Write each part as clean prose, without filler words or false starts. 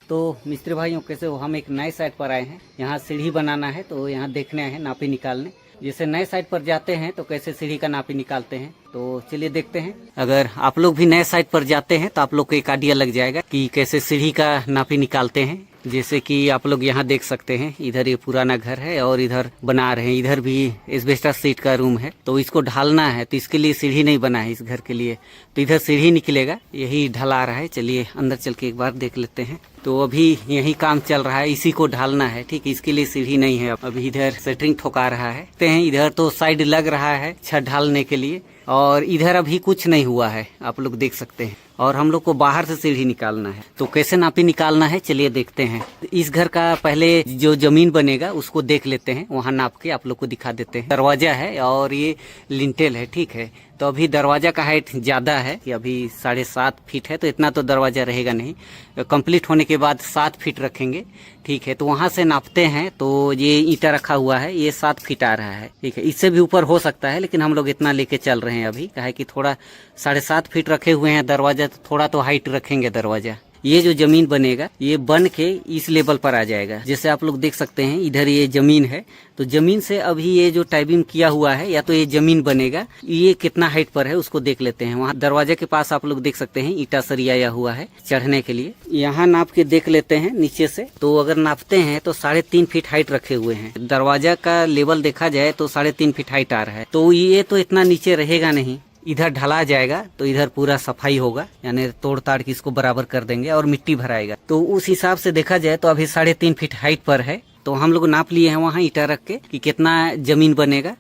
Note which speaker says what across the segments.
Speaker 1: तो मिस्त्री भाइयों कैसे हो, हम एक नए साइट पर आए हैं। यहाँ सीढ़ी बनाना है तो यहाँ देखने आए हैं, नापी निकालने। जैसे नए साइट पर जाते हैं तो कैसे सीढ़ी का नापी निकालते हैं, तो चलिए देखते हैं। अगर आप लोग भी नए साइट पर जाते हैं तो आप लोग को एक आइडिया लग जाएगा कि कैसे सीढ़ी का नापी निकालते हैं। जैसे कि आप लोग यहाँ देख सकते हैं, इधर ये पुराना घर है और इधर बना रहे हैं, इधर भी एस्बेस्टस शीट का रूम है। तो इसको ढालना है तो इसके लिए सीढ़ी नहीं बना है इस घर के लिए, तो इधर सीढ़ी निकलेगा, यही ढला रहा है। चलिए अंदर चल के एक बार देख लेते हैं। तो अभी यही काम चल रहा है, इसी को ढालना है, ठीक है। इसके लिए सीढ़ी नहीं है। अभी इधर सेटरिंग ठोका रहा है, इधर तो साइड लग रहा है छत ढालने के लिए, और इधर अभी कुछ नहीं हुआ है, आप लोग देख सकते हैं। और हम लोग को बाहर से सीढ़ी निकालना है, तो कैसे नापी निकालना है चलिए देखते हैं। इस घर का पहले जो जमीन बनेगा उसको देख लेते हैं, वहाँ नाप के आप लोग को दिखा देते हैं। दरवाजा है और ये लिंटेल है, ठीक है। तो अभी दरवाजा का हाइट ज्यादा है कि अभी 7.5 फीट है, तो इतना तो दरवाजा रहेगा नहीं। कंप्लीट होने के बाद 7 फीट रखेंगे, ठीक है। तो वहां से नापते हैं तो ये ईंटा रखा हुआ है, ये 7 फीट आ रहा है, ठीक है। इससे भी ऊपर हो सकता है, लेकिन हम लोग इतना लेके चल रहे हैं अभी, कहा कि थोड़ा 7.5 फीट रखे हुए हैं दरवाजा, तो थोड़ा तो हाइट रखेंगे दरवाजा। ये जो जमीन बनेगा ये बन के इस लेवल पर आ जाएगा। जैसे आप लोग देख सकते हैं इधर ये जमीन है, तो जमीन से अभी ये जो टाइबिंग किया हुआ है या तो ये जमीन बनेगा, ये कितना हाइट पर है उसको देख लेते हैं। वहाँ दरवाजे के पास आप लोग देख सकते हैं ईंटा सरियाया हुआ है चढ़ने के लिए, यहाँ नाप के देख लेते हैं नीचे से। तो अगर नापते हैं तो 3.5 फीट हाइट रखे हुए हैं। दरवाजा का लेवल देखा जाए तो 3.5 फीट हाइट आ रहा है, तो ये तो इतना नीचे रहेगा नहीं। इधर ढला जाएगा तो इधर पूरा सफाई होगा, यानी तोड़ ताड़ के इसको बराबर कर देंगे और मिट्टी भराएगा। तो उस हिसाब से देखा जाए तो अभी 3.5 फीट हाइट पर है। तो हम लोग नाप लिए हैं वहाँ ईंटा रख के कि कितना जमीन बनेगा।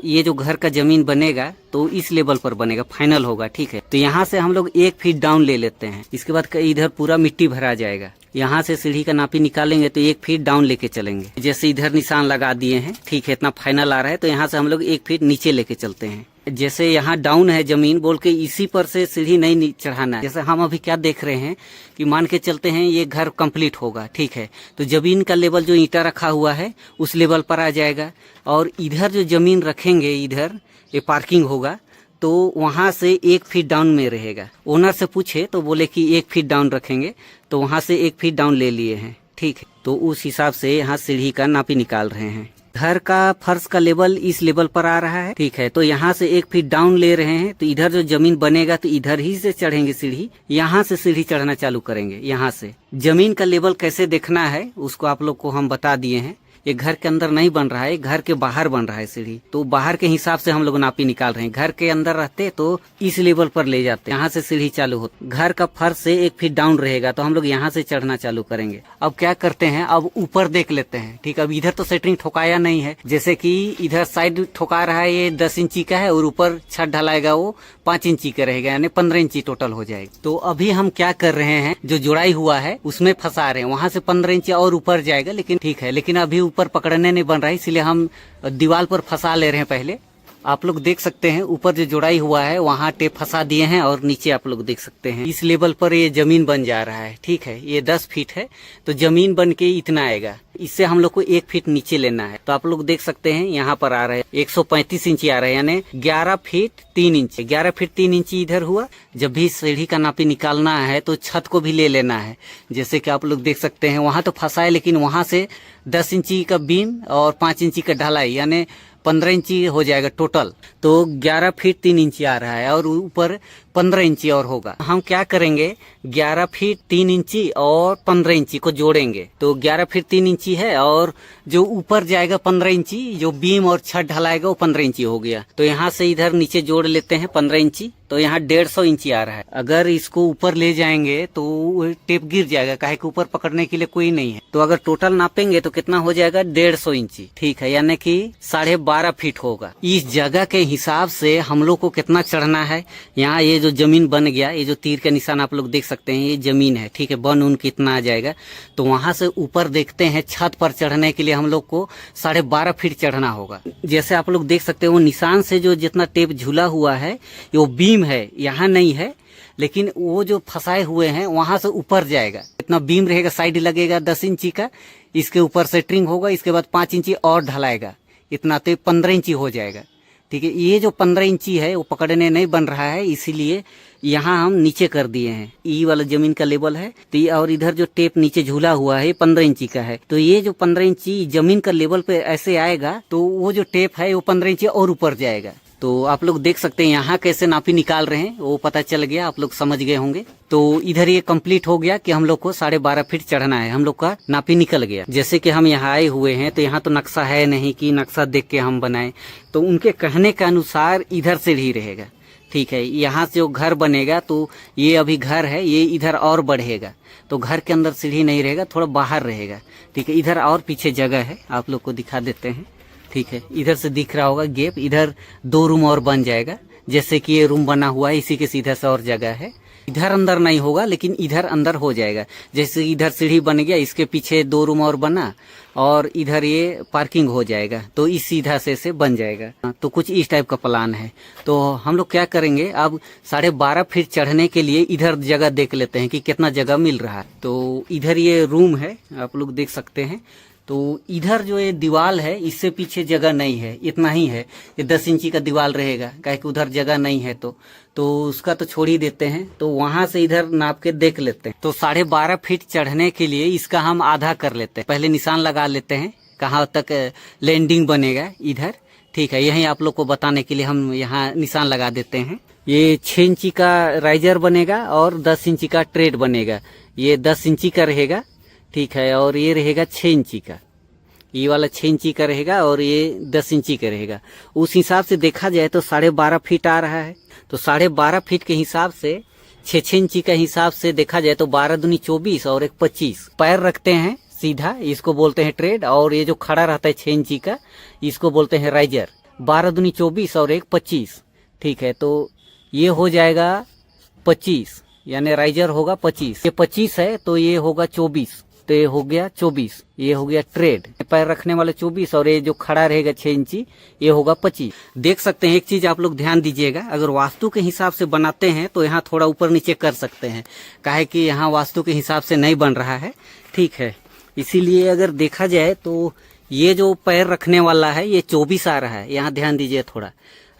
Speaker 1: ये जो घर का जमीन बनेगा तो इस लेवल पर बनेगा, फाइनल होगा, ठीक है। तो यहाँ से हम लोग 1 फीट डाउन ले लेते हैं। इसके बाद इधर पूरा मिट्टी भरा जाएगा। यहाँ से सीढ़ी का नापी निकालेंगे तो 1 फीट डाउन लेके चलेंगे। जैसे इधर निशान लगा दिए हैं, ठीक है, इतना फाइनल आ रहा है। तो यहाँ से हम लोग 1 फीट नीचे लेके चलते हैं। जैसे यहाँ डाउन है जमीन बोल के इसी पर से सीढ़ी नहीं चढ़ाना है। जैसे हम अभी क्या देख रहे हैं कि मान के चलते हैं ये घर कंप्लीट होगा, ठीक है। तो जमीन का लेवल जो ईंटा रखा हुआ है उस लेवल पर आ जाएगा, और इधर जो जमीन रखेंगे इधर ये पार्किंग होगा, तो वहां से 1 फीट डाउन में रहेगा। ओनर से पूछे तो बोले कि 1 फीट डाउन रखेंगे, तो वहां से 1 फीट डाउन ले लिए हैं, ठीक है। तो उस हिसाब से यहाँ सीढ़ी का नापी निकाल रहे हैं। घर का फर्श का लेवल इस लेवल पर आ रहा है, ठीक है। तो यहाँ से 1 फीट डाउन ले रहे हैं, तो इधर जो जमीन बनेगा तो इधर ही से चढ़ेंगे सीढ़ी, यहाँ से सीढ़ी चढ़ना चालू करेंगे। यहाँ से जमीन का लेवल कैसे देखना है उसको आप लोग को हम बता दिए हैं। ये घर के अंदर नहीं बन रहा है, घर के बाहर बन रहा है सीढ़ी, तो बाहर के हिसाब से हम लोग नापी निकाल रहे हैं। घर के अंदर रहते तो इस लेवल पर ले जाते, यहाँ से सीढ़ी चालू होती। घर का फर्श से 1 फीट डाउन रहेगा, तो हम लोग यहाँ से चढ़ना चालू करेंगे। अब क्या करते हैं, अब ऊपर देख लेते हैं, ठीक। अब इधर तो सेटरिंग ठोकाया नहीं है, जैसे कि इधर साइड ठोका रहा है, ये 10 इंची का है, और ऊपर छत ढलाएगा वो 5 इंची का रहेगा, यानी 15 इंची टोटल हो जाएगा। तो अभी हम क्या कर रहे हैं, जो जुड़ाई हुआ है उसमें फंसा रहे हैं, वहां से 15 इंची और ऊपर जाएगा, लेकिन ठीक है। लेकिन अभी ऊपर पकड़ने नहीं बन रहा है, इसलिए हम दीवार पर फंसा ले रहे हैं पहले। आप लोग देख सकते हैं ऊपर जो जुड़ाई हुआ है वहाँ टेप फंसा दिए हैं, और नीचे आप लोग देख सकते हैं इस लेवल पर ये जमीन बन जा रहा है, ठीक है। ये 10 फीट है, तो जमीन बन के इतना आएगा। इससे हम लोग को 1 फीट नीचे लेना है। तो आप लोग देख सकते हैं यहाँ पर आ रहे हैं 135 इंची आ रहा है, यानी 11 फीट 3 इंची। 11 फीट 3 इंची इधर हुआ। जब भी सीढ़ी का नापी निकालना है तो छत को भी ले लेना है। जैसे कि आप लोग देख सकते हैं वहां तो फंसा है, लेकिन वहां से 10 इंची का बीम और 5 इंची का ढलाई, यानी 15 इंची हो जाएगा टोटल। तो 11 फीट 3 इंची आ रहा है, और ऊपर 15 इंची और होगा। हम क्या करेंगे, 11 फीट 3 इंची और 15 इंची को जोड़ेंगे, तो 11 फीट 3 इंची है, और जो ऊपर जाएगा 15 इंची, जो बीम और छत ढलाएगा वो 15 इंची हो गया। तो यहाँ से इधर नीचे जोड़ लेते हैं 15 इंची, तो यहाँ 150 इंची आ रहा है। अगर इसको ऊपर ले जाएंगे तो टेप गिर जाएगा, काहे कि ऊपर पकड़ने के लिए कोई नहीं है। तो अगर टोटल नापेंगे तो कितना हो जाएगा, 150 इंची, ठीक है, यानी कि 12.5 फीट होगा। इस जगह के हिसाब से हम लोग को कितना चढ़ना है। यहाँ ये जो जमीन बन गया, ये जो तीर का निशान आप लोग देख सकते हैं, ये जमीन है, ठीक है। बन उन कितना आ जाएगा, तो वहां से ऊपर देखते हैं छत पर चढ़ने के लिए हम लोग को 12.5 फीट चढ़ना होगा। जैसे आप लोग देख सकते हैं वो निशान से जो जितना टेप झूला हुआ है वो बीम है, यहाँ नहीं है, लेकिन वो जो फंसाए हुए हैं वहां से ऊपर जाएगा। इतना बीम रहेगा, साइड लगेगा 10 इंची का, इसके ऊपर सेटरिंग होगा, इसके बाद 5 इंची और ढलाएगा, इतना तो 15 इंची हो जाएगा। ठीक है। ये जो 15 इंची है वो पकड़ने नहीं बन रहा है, इसीलिए यहाँ हम नीचे कर दिए हैं। ई वाला जमीन का लेवल है तो और इधर जो टेप नीचे झूला हुआ है 15 इंची का है, तो ये जो 15 इंची जमीन का लेवल पे ऐसे आएगा तो वो जो टेप है वो 15 इंची और ऊपर जाएगा। तो आप लोग देख सकते हैं यहाँ कैसे नापी निकाल रहे हैं, वो पता चल गया, आप लोग समझ गए होंगे। तो इधर ये कंप्लीट हो गया कि हम लोग को 12.5 फीट चढ़ना है, हम लोग का नापी निकल गया। जैसे कि हम यहाँ आए हुए हैं तो यहाँ तो नक्शा है नहीं कि नक्शा देख के हम बनाए, तो उनके कहने के अनुसार इधर से ही रहेगा। ठीक है, यहाँ से जो घर बनेगा तो ये अभी घर है, ये इधर और बढ़ेगा, तो घर के अंदर सीढ़ी नहीं रहेगा, थोड़ा बाहर रहेगा। ठीक है, इधर और पीछे जगह है, आप लोग को दिखा देते हैं। ठीक है, इधर से दिख रहा होगा गैप, इधर 2 रूम और बन जाएगा। जैसे कि ये रूम बना हुआ है, इसी के सीधा से और जगह है। इधर अंदर नहीं होगा लेकिन इधर अंदर हो जाएगा। जैसे इधर सीढ़ी बन गया, इसके पीछे 2 रूम और बना और इधर ये पार्किंग हो जाएगा, तो इस सीधा से बन जाएगा। तो कुछ इस टाइप का प्लान है। तो हम लोग क्या करेंगे, अब 12.5 फीट चढ़ने के लिए इधर जगह देख लेते हैं कि कितना जगह मिल रहा है। तो इधर ये रूम है, आप लोग देख सकते हैं। तो इधर जो ये दीवार है इससे पीछे जगह नहीं है, इतना ही है। ये 10 इंची का दीवार रहेगा, काहे कि उधर जगह नहीं है, तो उसका तो छोड़ ही देते हैं। तो वहां से इधर नाप के देख लेते हैं। तो 12.5 फीट चढ़ने के लिए इसका हम आधा कर लेते हैं। पहले निशान लगा लेते हैं कहाँ तक लैंडिंग बनेगा इधर। ठीक है, यही आप लोग को बताने के लिए हम यहाँ निशान लगा देते हैं। ये 6 इंची का राइजर बनेगा और 10 इंची का ट्रेड बनेगा। ये 10 इंची का रहेगा, ठीक है, और ये रहेगा 6 इंची का। ये वाला 6 इंची का रहेगा और ये 10 इंची का रहेगा। उस हिसाब से देखा जाए तो 12.5 फीट आ रहा है। तो 12.5 फीट के हिसाब से 6 इंची का हिसाब से देखा जाए तो 12 दूनी 24 और 1 25 पैर रखते हैं सीधा, इसको बोलते हैं ट्रेड। और ये जो खड़ा रहता है 6 इंची का, इसको बोलते हैं राइजर। 12 दूनी 24 और 1 25। ठीक है, तो ये हो जाएगा 25, यानी राइजर होगा 25। ये 25 है तो ये होगा 24, तो ये हो गया 24। ये हो गया ट्रेड, पैर रखने वाले 24 और ये जो खड़ा रहेगा 6 इंची ये होगा 25। देख सकते हैं, एक चीज आप लोग ध्यान दीजिएगा, अगर वास्तु के हिसाब से बनाते हैं तो यहाँ थोड़ा ऊपर नीचे कर सकते हैं, काहे कि यहाँ वास्तु के हिसाब से नहीं बन रहा है। ठीक है, इसीलिए अगर देखा जाए तो ये जो पैर रखने वाला है ये 24 आ रहा है, यहाँ ध्यान दीजिए थोड़ा।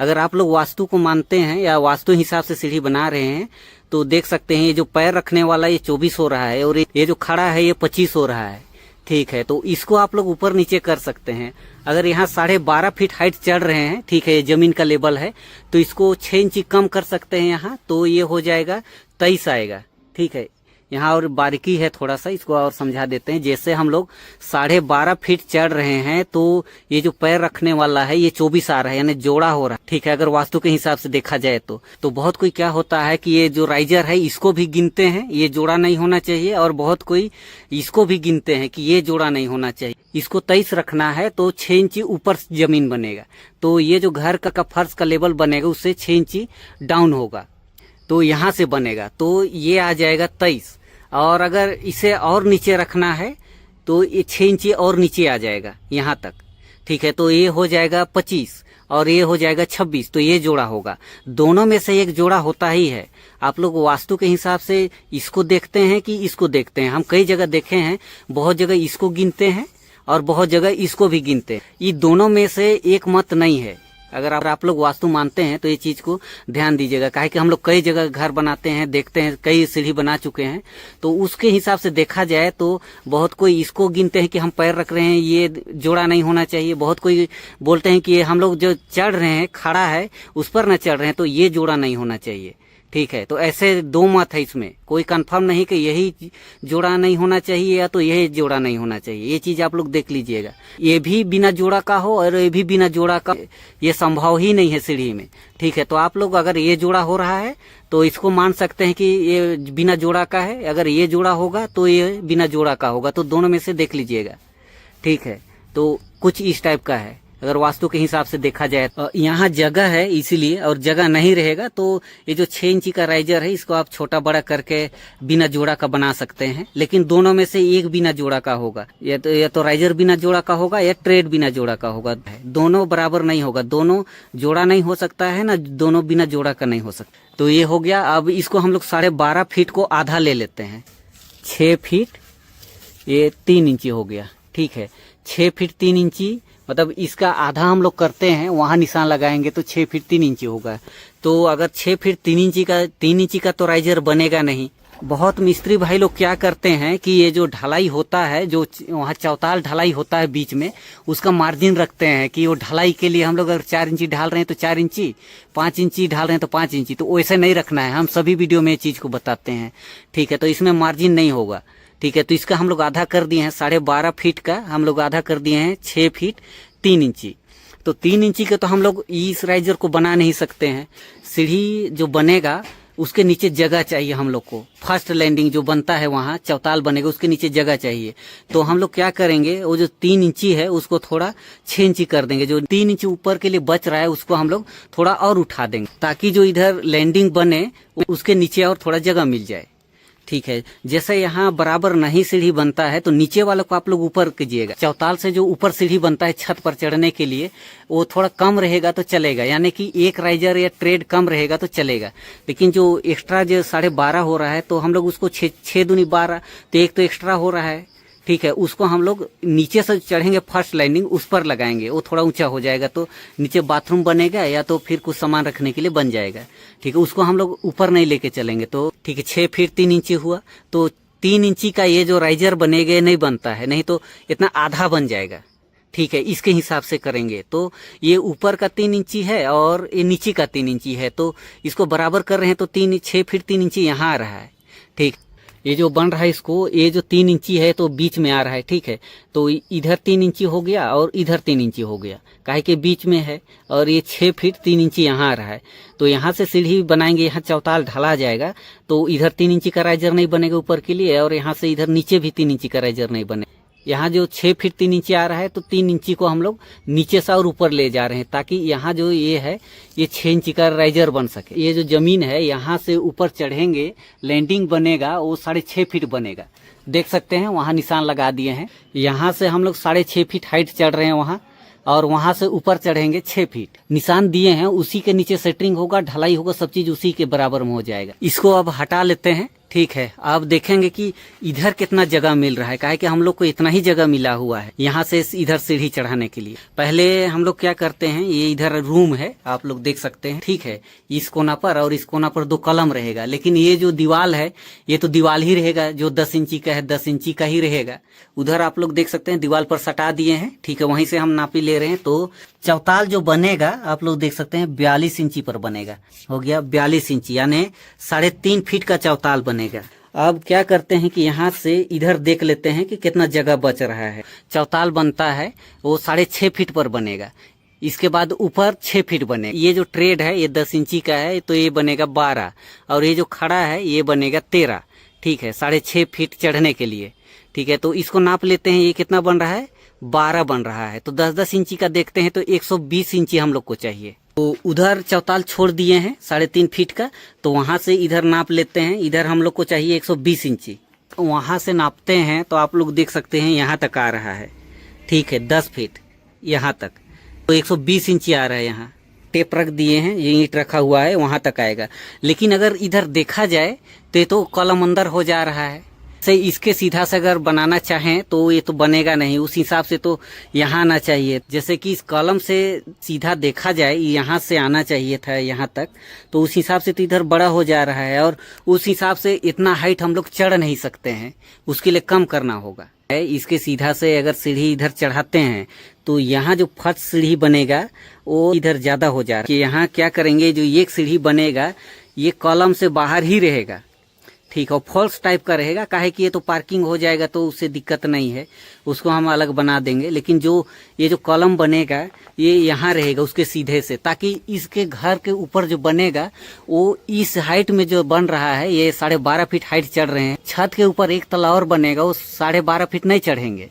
Speaker 1: अगर आप लोग वास्तु को मानते हैं या वास्तु हिसाब से सीढ़ी बना रहे हैं तो देख सकते हैं ये जो पैर रखने वाला ये 24 हो रहा है और ये जो खड़ा है ये 25 हो रहा है। ठीक है, तो इसको आप लोग ऊपर नीचे कर सकते हैं। अगर यहाँ 12.5 फीट हाइट चढ़ रहे हैं, ठीक है, ये जमीन का लेवल है, तो इसको 6 इंची कम कर सकते हैं यहाँ, तो ये हो जाएगा 23 आएगा। ठीक है, यहाँ और बारीकी है थोड़ा सा, इसको और समझा देते हैं। जैसे हम लोग 12.5 फीट चढ़ रहे हैं तो ये जो पैर रखने वाला है ये 24 आ रहा है, यानी जोड़ा हो रहा है। ठीक है, अगर वास्तु के हिसाब से देखा जाए तो बहुत कोई क्या होता है कि ये जो राइजर है इसको भी गिनते हैं, ये जोड़ा नहीं होना चाहिए, और बहुत कोई इसको भी गिनते हैं कि ये जोड़ा नहीं होना चाहिए। इसको 23 रखना है तो 6 इंची ऊपर जमीन बनेगा, तो ये जो घर का फर्श का लेवल बनेगा उससे 6 इंची डाउन होगा, तो यहाँ से बनेगा, तो ये आ जाएगा 23। और अगर इसे और नीचे रखना है तो ये 6 इंची और नीचे आ जाएगा यहाँ तक। ठीक है, तो ये हो जाएगा 25 और ये हो जाएगा 26, तो ये जोड़ा होगा। दोनों में से एक जोड़ा होता ही है। आप लोग वास्तु के हिसाब से इसको देखते हैं कि इसको देखते हैं। हम कई जगह देखे हैं, बहुत जगह इसको गिनते हैं और बहुत जगह इसको भी गिनते हैं। ये दोनों में से एक मत नहीं है। अगर आप लोग वास्तु मानते हैं तो ये चीज को ध्यान दीजिएगा, काहे कि हम लोग कई जगह घर बनाते हैं, देखते हैं, कई सीढ़ी बना चुके हैं, तो उसके हिसाब से देखा जाए तो बहुत कोई इसको गिनते हैं कि हम पैर रख रहे हैं, ये जोड़ा नहीं होना चाहिए। बहुत कोई बोलते हैं कि हम लोग जो चढ़ रहे हैं, खड़ा है उस पर न चढ़ रहे हैं, तो ये जोड़ा नहीं होना चाहिए। ठीक है, तो ऐसे 2 मत है, इसमें कोई कंफर्म नहीं कि यही जोड़ा नहीं होना चाहिए या तो यही जोड़ा नहीं होना चाहिए। ये चीज आप लोग देख लीजिएगा, ये भी बिना जोड़ा का हो और ये भी बिना जोड़ा का, ये संभव ही नहीं है सीढ़ी में। ठीक है, तो आप लोग अगर ये जोड़ा हो रहा है तो इसको मान सकते हैं कि ये बिना जोड़ा का है, अगर ये जोड़ा होगा तो ये बिना जोड़ा का होगा, तो दोनों में से देख लीजिएगा। ठीक है, तो कुछ इस टाइप का है अगर वास्तु के हिसाब से देखा जाए। यहाँ जगह है इसीलिए, और जगह नहीं रहेगा तो ये जो 6 इंची का राइजर है इसको आप छोटा बड़ा करके बिना जोड़ा का बना सकते हैं, लेकिन दोनों में से एक बिना जोड़ा का होगा। या तो राइजर बिना जोड़ा का होगा या ट्रेड बिना जोड़ा का होगा। दोनों बराबर नहीं होगा, दोनों जोड़ा नहीं हो सकता है ना, दोनों बिना जोड़ा का नहीं हो सकता। तो ये हो गया। अब इसको हम लोग 12.5 फीट को आधा ले लेते हैं। 6 फीट ये 3 इंची हो गया। ठीक है, 6 फीट 3 इंची मतलब इसका आधा हम लोग करते हैं, वहाँ निशान लगाएंगे तो 6 फीट 3 इंची होगा। तो अगर 6 फीट 3 इंची का तो राइजर बनेगा नहीं। बहुत मिस्त्री भाई लोग क्या करते हैं कि ये जो ढलाई होता है, जो वहाँ चौताल ढलाई होता है बीच में, उसका मार्जिन रखते हैं कि वो ढलाई के लिए हम लोग अगर 4 इंची ढाल रहे हैं तो 4 इंची, 5 इंची ढाल रहे हैं तो 5 इंची। तो वैसे नहीं रखना है, हम सभी वीडियो में ये चीज़ को बताते हैं। ठीक है, तो इसमें मार्जिन नहीं होगा। ठीक है, तो इसका हम लोग आधा कर दिए हैं, 12.5 फीट का हम लोग आधा कर दिए हैं 6 फीट 3 इंची। तो 3 इंची के तो हम लोग इस राइजर को बना नहीं सकते हैं। सीढ़ी जो बनेगा उसके नीचे जगह चाहिए हम लोग को। फर्स्ट लैंडिंग जो बनता है वहाँ चौताल बनेगा, उसके नीचे जगह चाहिए। तो हम लोग क्या करेंगे, वो जो 3 इंची है उसको थोड़ा 6 इंची कर देंगे। जो 3 इंची ऊपर के लिए बच रहा है उसको हम लोग थोड़ा और उठा देंगे, ताकि जो इधर लैंडिंग बने उसके नीचे और थोड़ा जगह मिल जाए। ठीक है, जैसे यहाँ बराबर नहीं सीढ़ी बनता है तो नीचे वाले को आप लोग ऊपर कीजिएगा। चौताल से जो ऊपर सीढ़ी बनता है छत पर चढ़ने के लिए, वो थोड़ा कम रहेगा तो चलेगा, यानी कि एक राइजर या ट्रेड कम रहेगा तो चलेगा। लेकिन जो एक्स्ट्रा जो 12.5 हो रहा है तो हम लोग उसको 6 दूनी 12, तो एक तो एक्स्ट्रा हो रहा है। ठीक है, उसको हम लोग नीचे से चढ़ेंगे, फर्स्ट लैंडिंग उस पर लगाएंगे, वो थोड़ा ऊंचा हो जाएगा तो नीचे बाथरूम बनेगा या तो फिर कुछ सामान रखने के लिए बन जाएगा। ठीक है, उसको हम लोग ऊपर नहीं लेके चलेंगे। तो ठीक है, 6 फीट 3 इंची हुआ, तो 3 इंची का ये जो राइजर बनेगा नहीं बनता है, नहीं तो इतना आधा बन जाएगा। ठीक है, इसके हिसाब से करेंगे। तो ये ऊपर का 3 इंची है और ये नीचे का 3 इंची है, तो इसको बराबर कर रहे हैं तो 6 फीट 3 इंची यहाँ आ रहा है। ठीक, ये जो बन रहा है इसको, ये जो 3 इंची है तो बीच में आ रहा है। ठीक है, तो इधर 3 इंची हो गया और इधर 3 इंची हो गया, काहे के बीच में है। और ये 6 फीट 3 इंची यहाँ आ रहा है। तो यहाँ से सीढ़ी बनाएंगे, यहाँ चौताल ढला जाएगा तो इधर 3 इंची का राइजर नहीं बनेगा ऊपर के लिए, और यहाँ से इधर नीचे भी 3 इंची का राइजर नहीं बनेगा। यहाँ जो 6 फीट 3 इंची आ रहा है तो 3 इंची को हम लोग नीचे से और ऊपर ले जा रहे हैं, ताकि यहाँ जो ये है ये 6 इंची का राइजर बन सके। ये जो जमीन है यहाँ से ऊपर चढ़ेंगे, लैंडिंग बनेगा वो 6.5 फीट बनेगा। देख सकते हैं वहाँ निशान लगा दिए हैं। यहाँ से हम लोग 6.5 फीट हाइट चढ़ रहे हैं वहाँ, और वहां से ऊपर चढ़ेंगे 6 फीट। निशान दिए हैं, उसी के नीचे सेटरिंग होगा, ढलाई होगा, सब चीज उसी के बराबर में हो जाएगा। इसको अब हटा लेते हैं। ठीक है, अब देखेंगे कि इधर कितना जगह मिल रहा है, काहे कि हम लोग को इतना ही जगह मिला हुआ है यहाँ से इधर सीढ़ी चढ़ाने के लिए। पहले हम लोग क्या करते हैं, ये इधर रूम है, आप लोग देख सकते हैं। ठीक है, इस कोना पर और इस कोना पर 2 कलम रहेगा, लेकिन ये जो दीवार है ये तो दीवार ही रहेगा, जो 10 इंची का है 10 इंची का ही रहेगा। उधर आप लोग देख सकते हैं दीवार पर सटा दिए हैं। ठीक है, वहीं से हम नापी ले रहे हैं। तो चौताल जो बनेगा आप लोग देख सकते हैं 42 इंची पर बनेगा, हो गया 42 इंची, यानी 3.5 फीट का चौताल बनेगा। अब क्या करते हैं कि यहाँ से इधर देख लेते हैं कि कितना जगह बच रहा है। चौताल बनता है वो 6.5 फीट पर बनेगा, इसके बाद ऊपर 6 फीट बनेगा। ये जो ट्रेड है ये 10 इंची का है तो ये बनेगा 12, और ये जो खड़ा है ये बनेगा 13। ठीक है, 6.5 फीट चढ़ने के लिए। ठीक है, तो इसको नाप लेते हैं, ये कितना बन रहा है, 12 बन रहा है। तो 10-10 इंची का देखते हैं तो 120 इंची हम लोग को चाहिए। तो उधर चौताल छोड़ दिए हैं 3.5 फीट का, तो वहां से इधर नाप लेते हैं। इधर हम लोग को चाहिए 120 इंची, वहां से नापते हैं तो आप लोग देख सकते हैं यहाँ तक आ रहा है। ठीक है, 10 फीट यहाँ तक, तो 120 इंची आ रहा है। यहाँ टेप रख दिए हैं, ये ईंट रखा हुआ है, वहां तक आएगा। लेकिन अगर इधर देखा जाए तो कॉलम अंदर हो जा रहा है। से इसके सीधा से अगर बनाना चाहें तो ये तो बनेगा नहीं, उस हिसाब से तो यहाँ आना चाहिए। जैसे कि इस कॉलम से सीधा देखा जाए यहाँ से आना चाहिए था यहाँ तक, तो उस हिसाब से तो इधर बड़ा हो जा रहा है, और उस हिसाब से इतना हाइट हम लोग चढ़ नहीं सकते हैं, उसके लिए कम करना होगा। इसके सीधा से अगर सीढ़ी इधर चढ़ाते हैं तो यहाँ जो फर्स्ट सीढ़ी बनेगा वो इधर ज्यादा हो जा रहा है। यहाँ क्या करेंगे, जो एक सीढ़ी बनेगा ये कॉलम से बाहर ही रहेगा। ठीक है, फॉल्स टाइप का रहेगा, काहे कि ये तो पार्किंग हो जाएगा तो उससे दिक्कत नहीं है, उसको हम अलग बना देंगे। लेकिन जो ये जो कॉलम बनेगा ये यहाँ रहेगा उसके सीधे से, ताकि इसके घर के ऊपर जो बनेगा वो इस हाइट में जो बन रहा है, ये 12.5 फीट हाइट चढ़ रहे हैं। छत के ऊपर एक तला और बनेगा, वो 12.5 फीट नहीं चढ़ेंगे,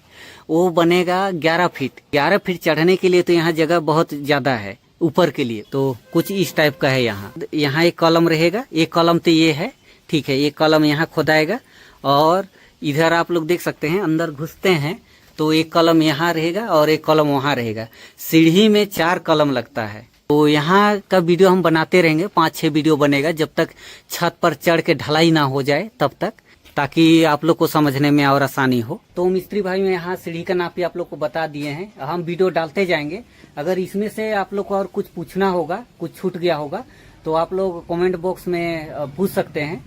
Speaker 1: वो बनेगा 11 फीट। 11 फीट चढ़ने के लिए तो यहाँ जगह बहुत ज्यादा है ऊपर के लिए, तो कुछ इस टाइप का है। यहाँ एक कॉलम रहेगा, एक कॉलम तो ये है। ठीक है, एक कॉलम यहाँ खोदाएगा, और इधर आप लोग देख सकते हैं अंदर घुसते हैं तो एक कॉलम यहाँ रहेगा और एक कॉलम वहाँ रहेगा। सीढ़ी में 4 कॉलम लगता है। तो यहाँ का वीडियो हम बनाते रहेंगे, 5-6 वीडियो बनेगा, जब तक छत पर चढ़ के ढलाई ना हो जाए तब तक। ताकि आप लोग को समझने में और आसानी हो। तो मिस्त्री भाई में यहाँ सीढ़ी का नापी आप लोग को बता दिए हैं, हम वीडियो डालते जाएंगे। अगर इसमें से आप लोग को और कुछ पूछना होगा, कुछ छूट गया होगा, तो आप लोग कमेंट बॉक्स में पूछ सकते हैं।